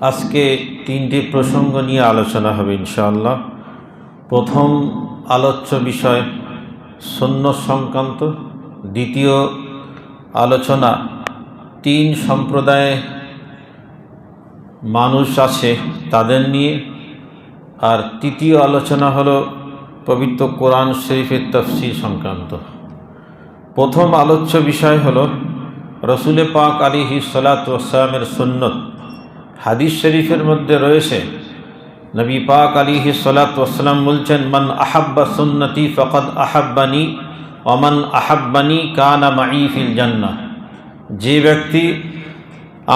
আজকে তিনটি প্রসঙ্গ নিয়ে আলোচনা হবে ইনশাআল্লাহ। প্রথম আলোচ্য বিষয় সুন্নত সংক্রান্ত, দ্বিতীয় আলোচনা তিন সম্প্রদায়ে মানুষ আছে তাদের নিয়ে, আর তৃতীয় আলোচনা হলো পবিত্র কোরআন শরীফের তাফসীর সংক্রান্ত। প্রথম আলোচ্য বিষয় হলো রসুল পাক আলাইহিস সালাতু ওয়াস সালামের সুন্নত। হাদিস শরীফের মধ্যে রয়েছে নবী পাক আলাইহিস সালাতু ওয়াস সালাম বলছেন, মান আহাব্বা সুন্নতি ফাকাদ আহাব্বানি ওয়া মান আহাব্বানি কানা মাই ফিল জান্নাহ। যে ব্যক্তি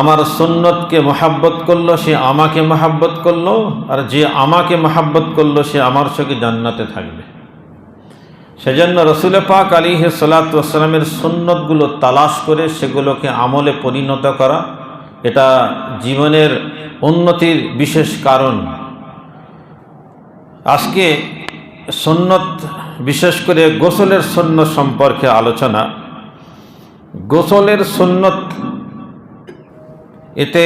আমার সুন্নতকে মহাব্বত করলো সে আমাকে মহাব্বত করলো, আর যে আমাকে মহাব্বত করলো সে আমার সঙ্গে জান্নাতে থাকবে। সেজন্য রসুল পাক আলাইহিস সালাতু ওয়াস সালামের সুন্নতগুলো তালাশ করে সেগুলোকে আমলে পরিণত করা, এটা জীবনের উন্নতির বিশেষ কারণ। আজকে সুন্নত, বিশেষ করে গোসলের সুন্নত সম্পর্কে আলোচনা। গোসলের সুন্নত, এতে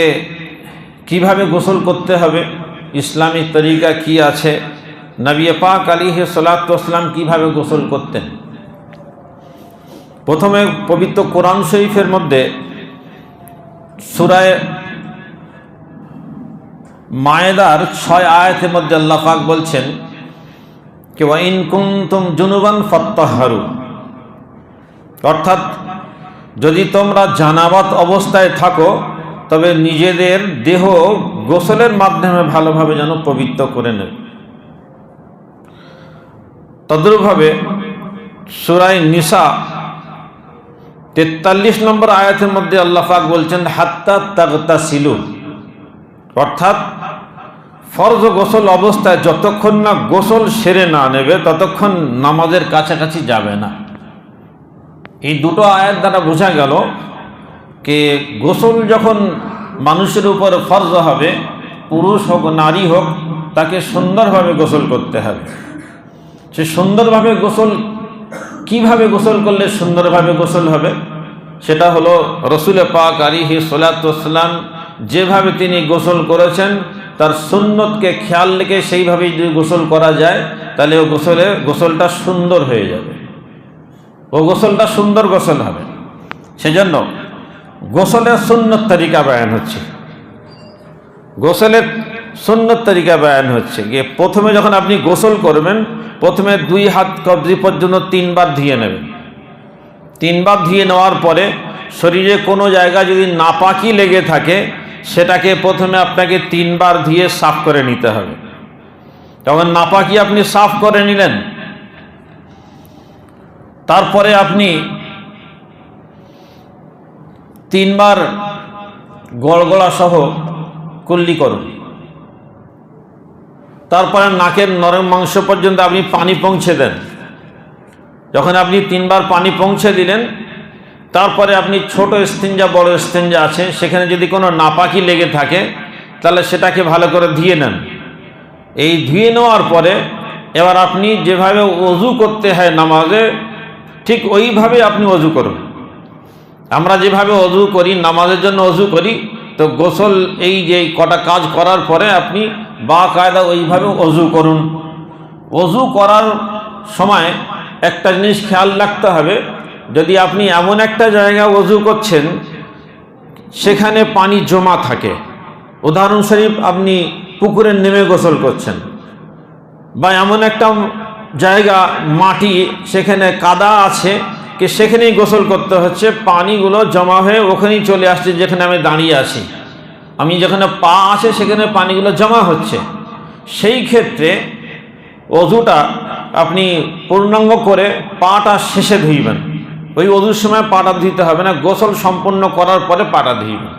কিভাবে গোসল করতে হবে, ইসলামী তরিকা কি আছে, নবী পাক আলাইহিস সালাতু ওয়াস সালাম কিভাবে গোসল করতেন। প্রথমে পবিত্র কোরআন শরীফের মধ্যে সূরা মায়েদার 6 আয়াতের মধ্যে আল্লাহ পাক বলছেন যে ওয়া ইন কুনতুম জুনুবান ফাত্তাহহারু, অর্থাৎ যদি তোমরা জানাবাত অবস্থায় থাকো তবে নিজেদের দেহ গোসলের মাধ্যমে ভালোভাবে যেন পবিত্র করে নেবে। তদ্রূপভাবে সূরা নিসা 43 নম্বর আয়াতের মধ্যে আল্লাহ পাক বলছেন হাত্তা তাগতাসিলু, অর্থাৎ ফরজ গোসল অবস্থায় যতক্ষণ না গোসল সেরে না নেবে ততক্ষণ নামাজের কাছাকাছি যাবে না। এই দুটো আয়াত দ্বারা বোঝা গেল যে গোসল যখন মানুষের উপর ফরজ হবে, পুরুষ হোক নারী হোক, তাকে সুন্দরভাবে গোসল করতে হবে। সে সুন্দরভাবে গোসল, কিভাবে গোসল করলে সুন্দরভাবে গোসল হবে, সেটা হলো রসুল পাক আলাইহিস সালাতু ওয়াস সালাম যেভাবে তিনি গোসল করেছেন তার সুন্নতকে খেয়াল রেখে সেইভাবেই যদি গোসল করা যায় তাহলে ও গোসলটা সুন্দর হয়ে যাবে, ও গোসলটা সুন্দর গোসল হবে। সেজন্য গোসলের সুন্নত তরিকা বয়ান হচ্ছে, গোসলের সুন্নত তরিকা বয়ান হচ্ছে যে প্রথমে যখন আপনি গোসল করবেন, প্রথমে 2 হাত কবজি পর্যন্ত 3 বার ধুয়ে নেবেন। 3 বার ধুয়ে নেওয়ার পরে শরীরে কোনো জায়গায় যদি নাপাকি লেগে থাকে সেটাকে প্রথমে আপনাকে 3 বার ধুয়ে সাফ করে নিতে হবে। তখন নাপাকি আপনি সাফ করে নিলেন, তারপরে আপনি 3 বার গড়গড়া সহ কুল্লি করুন। তারপরে নাকের নরম মাংস পর্যন্ত আপনি পানি পৌঁছে দেন। যখন আপনি 3 বার পানি পৌঁছে দিলেন, তারপরে আপনি ছোট ইস্তিনজা, বড় ইস্তিনজা আছে, সেখানে যদি কোনো নাপাকি লেগে থাকে তাহলে সেটাকে ভালো করে ধুয়ে নেন। এই ধুয়ে নেওয়ার পরে এবার আপনি যেভাবে ওযু করতে হয় নামাজে, ঠিক ওইভাবে আপনি ওযু করুন। আমরা যেভাবে ওযু করি, নামাজের জন্য ওযু করি, তো গোসল এই যে কটা কাজ করার পরে আপনি বাকায়দা ওইভাবে ওযু করুন। ওযু করার সময় একটা জিনিস খেয়াল রাখতে হবে, যদি আপনি এমন একটা জায়গায় ওযু করছেন সেখানে পানি জমা থাকে, উদাহরণস্বরূপ আপনি পুকুরে নেমে গোসল করছেন, বা এমন একটা জায়গা মাটি সেখানে কাদা আছে কি সেখানেই গোসল করতে হচ্ছে, পানিগুলো জমা হয়ে ওখানেই চলে আসছে যেখানে আমি দাঁড়িয়ে আছি, আমি যেখানে পা আছে সেখানে পানিগুলো জমা হচ্ছে, সেই ক্ষেত্রে ওযুটা আপনি পূর্ণাঙ্গ করে পাটা শেষে ধুইবেন। ওই ওযুর সময় পাটা ধুইতে হবে না, গোসল সম্পন্ন করার পরে পাটা ধুইবেন।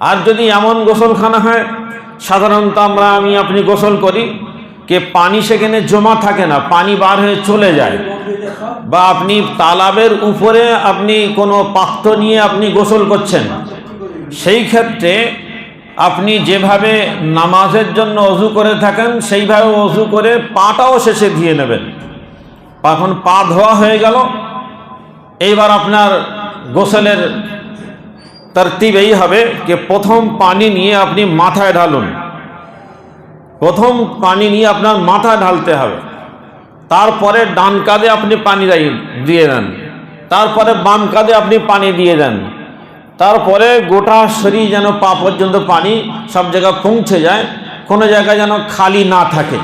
আর যদি এমন গোসলখানা হয়, সাধারণত আপনি গোসল করি যে পানি সেখানে জমা থাকে না, পানি বার হয়ে চলে যায়, বা আপনি তালাবের উপরে আপনি কোনো পাত্র নিয়ে আপনি গোসল করছেন, সেই ক্ষেত্রে আপনি যেভাবে নামাজের জন্য ওযু করে থাকেন সেইভাবে ওযু করে পাটাও শেষে ধুয়ে নেবেন। এখন পা ধোয়া হয়ে গেল, এইবার আপনার গোসলের তরতিব এই হবে যে প্রথম পানি নিয়ে আপনি মাথায় ঢালুন, প্রথম পানি নিয়ে আপনার মাথায় ঢালতে হবে, তারপরে ডান কাঁধে আপনি পানি দিয়ে দেন, তারপরে বাম কাঁধে আপনি পানি দিয়ে দেন, তারপরে গোটা শরীর যেন পা পর্যন্ত পানি সব জায়গায় পৌঁছে যায়, কোনো জায়গায় যেন খালি না থাকে।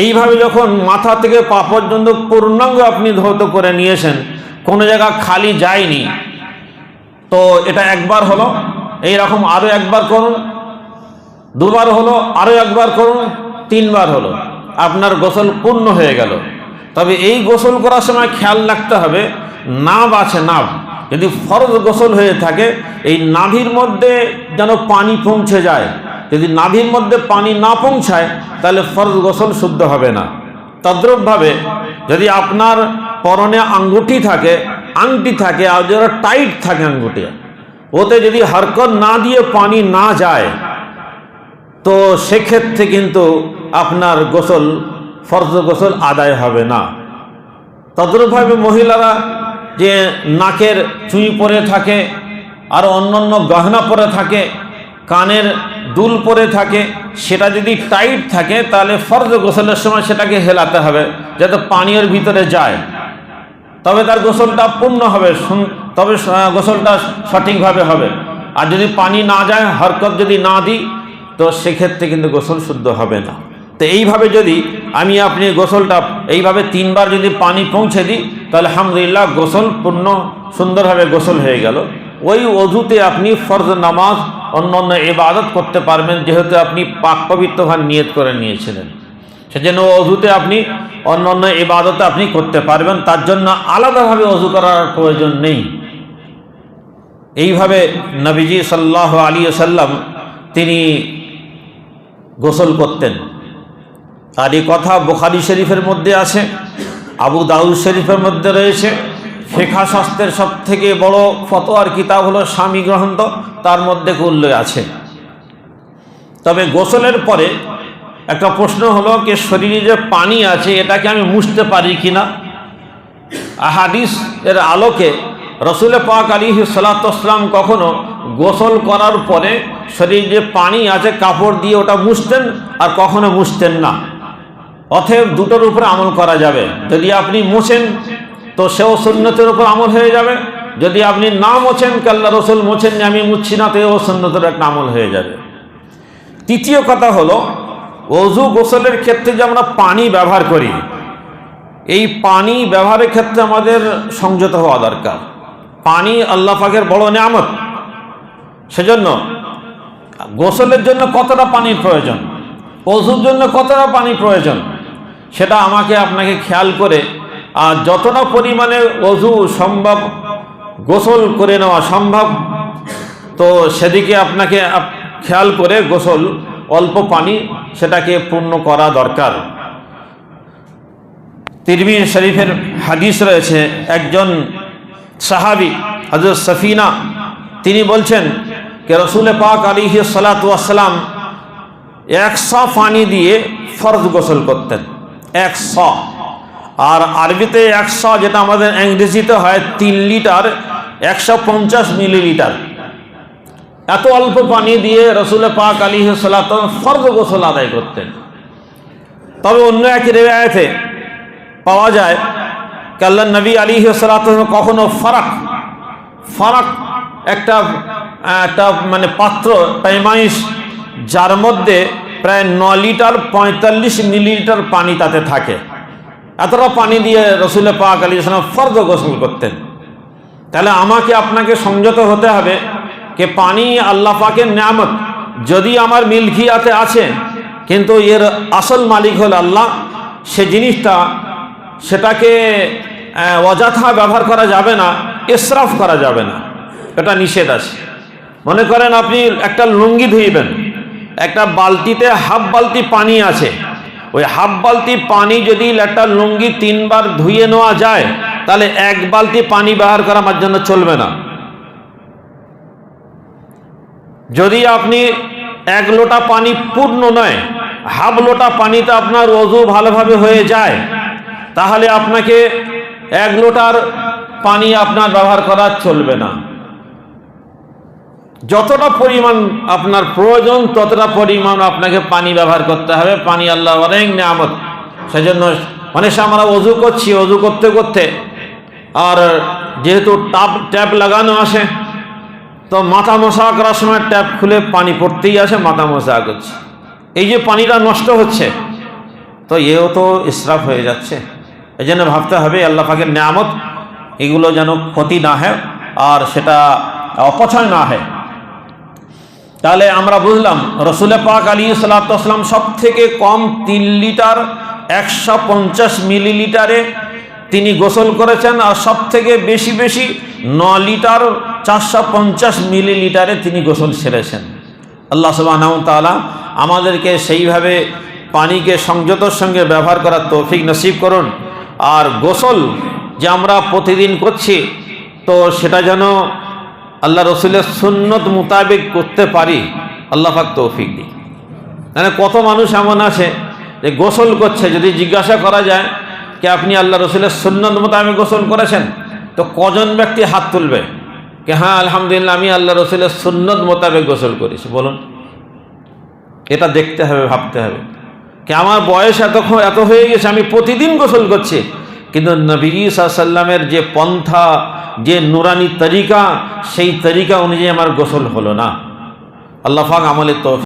এইভাবে যখন মাথা থেকে পা পর্যন্ত পূর্ণাঙ্গ আপনি ধৌত করে নিয়েছেন, কোনো জায়গা খালি যায়নি, তো এটা একবার হলো। এইরকম আরও একবার করুন, দুবার হলো, আরও একবার করুন, তিনবার হলো, আপনার গোসল পূর্ণ হয়ে গেল। তবে এই গোসল করার সময় খেয়াল রাখতে হবে, নাভ আছে, নাভ যদি ফরজ গোসল হয়ে থাকে, এই নাভির মধ্যে যেন পানি পৌঁছে যায়। যদি নাভির মধ্যে পানি না পৌঁছায় তাহলে ফরজ গোসল শুদ্ধ হবে না। তদ্রূপভাবে যদি আপনার পরনে আঙ্গুঠি থাকে, আংটি থাকে, আর যারা টাইট থাকে আঙ্গুঠি, ওতে যদি হরকত না দিয়ে পানি না যায়, তো সেক্ষেত্রে কিন্তু আপনার গোসল, ফরজ গোসল আদায় হবে না। তদ্রূপভাবে মহিলারা যে নাকের চুঁই পরে থাকে, আর অন্যান্য গহনা পরে থাকে, কানের দুল পরে থাকে, সেটা যদি টাইট থাকে তাহলে ফরজ গোসলের সময় সেটাকে হেলাতে হবে যাতে পানি এর ভিতরে যায়, তবে তার গোসলটা পূর্ণ হবে, তবে গোসলটা সঠিকভাবে হবে। আর যদি পানি না যায়, হরকত যদি না দিই, তো সেক্ষেত্রে কিন্তু গোসল শুদ্ধ হবে না। তো এইভাবে যদি আমি আপনি গোসলটা এইভাবে তিনবার যদি পানি পৌঁছে দিই, তাহলে আলহামদুলিল্লাহ গোসল পূর্ণ সুন্দরভাবে গোসল হয়ে গেল। ওই অজুতে আপনি ফরজ নামাজ, অন্যান্য ইবাদত করতে পারবেন, যেহেতু আপনি পাক পবিত্রভাবে নিয়ত করে নিয়েছিলেন। সেজন্য অজুতে আপনি অন্যান্য ইবাদত আপনি করতে পারবেন, তার জন্য আলাদাভাবে অজু করার প্রয়োজন নেই। এইভাবে নবীজি সাল্লাল্লাহু আলাইহি ওয়াসাল্লাম তিনি গোসল করতেন। আর এই কথা বুখারী শরীফের মধ্যে আছে, আবু দাউদ শরীফের মধ্যে রয়েছে। ফিকহ শাস্ত্রের সব থেকে বড় ফতোয়ার কিতাব হলো স্বামী গ্রন্থ, তার মধ্যে উল্লেখ আছে। তবে গোসলের পরে একটা প্রশ্ন হলো যে শরীরে যে পানি আছে এটাকে আমি মুছতে পারি কিনা। আহাদিস এর আলোকে রসুল পাক আলাইহিস সালাতু ওয়াস সালাম কখনো গোসল করার পরে শরীরে যে পানি আছে কাপড় দিয়ে ওটা মুছতেন, আর কখনো মুছতেন না। অতএব দুটোর উপরে আমল করা যাবে। যদি আপনি মোছেন তো সেও সুন্নতের উপর আমল হয়ে যাবে, যদি আপনি না মোছেন, আল্লাহ রসুল মোছেন আমি মুছছি না, তো এও সুন্নতের একটা আমল হয়ে যাবে। তৃতীয় কথা হলো, ওযু গোসলের ক্ষেত্রে যে আমরা পানি ব্যবহার করি, এই পানি ব্যবহারের ক্ষেত্রে আমাদের সংযত হওয়া দরকার। পানি আল্লাহ পাকের বড় নিয়ামত, সেজন্য গোসলের জন্য কতটা পানির প্রয়োজন, ওযুর জন্য কতটা পানি প্রয়োজন, সেটা আমাকে আপনাকে খেয়াল করে আর যতটা পরিমাণে ওযু সম্ভব, গোসল করে নেওয়া সম্ভব, তো সেদিকে আপনাকে খেয়াল করে গোসল অল্প পানি সেটাকে পূর্ণ করা দরকার। তিরমিজি শরীফের হাদিস রয়েছে, একজন সাহাবী হযরত সফিনা তিনি বলছেন যে রাসূল পাক আলাইহিস সালাতু ওয়াস সালাম 100 পানি দিয়ে ফরজ গোসল করতেন, 100। আর আরবিতে 100 যেটা আমাদের ইংরেজিতে হয় 3 লিটার 150 মিলিলিটার, এত অল্প পানি দিয়ে রাসূল পাক আলাইহিস সালাতু ফরজ গোসল আদায় করতেন। তবে অন্য এক রিওয়ায়াতে পাওয়া যায় যে আল্লাহর নবী আলাইহিস সালাতু কখনো ফারাক একটা মানে পাত্র পায়মাইশ, যার মধ্যে প্রায় 9 লিটার 45 মিলিলিটার পানি তাতে থাকে, এতটা পানি দিয়ে রাসূল পাক আলাইহিস সালাম ফরজ গোসল করতেন। তাহলে আমাকে আপনাকে সংযত হতে হবে যে পানি আল্লাহ পাকের নিয়ামত, যদি আমার মিলকিয়াতে আছে কিন্তু এর আসল মালিক হল আল্লাহ, সে জিনিসটা সেটাকে অযথা ব্যবহার করা যাবে না, ইসরাফ করা যাবে না, এটা নিষেধ আছে। মনে করেন আপনি একটা লুঙ্গি ধুইবেন, একটা বালতিতে হাফ বালতি পানি আছে, ওই হাফ বালতি পানি যদি একটা লুঙ্গি 3 বার ধুয়ে নেওয়া যায়, তাহলে 1 বালতি পানি ব্যবহার করা আমার জন্য চলবে না। যদি আপনি 1 লোটা পানি পূর্ণ নয়, হাফ লোটা পানিতে আপনার ওযু ভালোভাবে হয়ে যায়, তাহলে আপনাকে 1 লোটার পানি আপনার ব্যবহার করা চলবে না। যতটা পরিমাণ আপনার প্রয়োজন ততটা পরিমাণ আপনাকে পানি ব্যবহার করতে হবে। পানি আল্লাহর অনেক নিয়ামত। সেজন্য অনেক সময় আমরা অজু করছি, অজু করতে করতে আর যেহেতু ট্যাপ লাগানো আছে, তো মাথা মোছা করার সময় ট্যাপ খুলে পানি পড়তেই আসে, মাথা মোছা করছে, এই যে পানিটা নষ্ট হচ্ছে, তো এও তো ইসরাফ হয়ে যাচ্ছে। এই জন্য ভাবতে হবে আল্লাহ পাকের নিয়ামত, এগুলো যেন ক্ষতি না হয় আর সেটা অপচয় না হয়। তাহলে আমরা বুঝলাম রসুল পাক আলাইহিস সালাতু ওয়াস সালাম সব থেকে কম 3 লিটার 150 মিলিলিটারে তিনি গোসল করেছেন, আর সব থেকে বেশি 9 লিটার 450 মিলিলিটারে তিনি গোসল সেরেছেন। আল্লাহ সুবহানাহু ওয়া তাআলা আমাদেরকে সেইভাবে পানিকে সংযতর সঙ্গে ব্যবহার করার তৌফিক নসিব করুন। আর গোসল যে আমরা প্রতিদিন করছি, তো সেটা যেন আল্লাহ রসুলের সুন্নত মোতাবেক করতে পারি, আল্লাহ পাক তৌফিক দিই। মানে কত মানুষ এমন আছে যে গোসল করছে, যদি জিজ্ঞাসা করা যায় কি আপনি আল্লাহ রসুলের সুন্নত মোতাবেক গোসল করেছেন, তো কজন ব্যক্তি হাত তুলবে কি হ্যাঁ আলহামদুলিল্লাহ আমি আল্লাহ রসুলের সুন্নত মোতাবেক গোসল করেছি? বলুন, এটা দেখতে হবে, ভাবতে হবে কি আমার বয়স এত হয়ে গেছে, আমি প্রতিদিন গোসল করছি, কিন্তু নবী সাল্লাল্লাহু আলাইহি ওয়াসাল্লামের যে পন্থা, যে নুরানি তরিকা, সেই তরিকা অনুযায়ী আমার গোসল হলো না। আল্লাহ পাক আমলের তৌফিক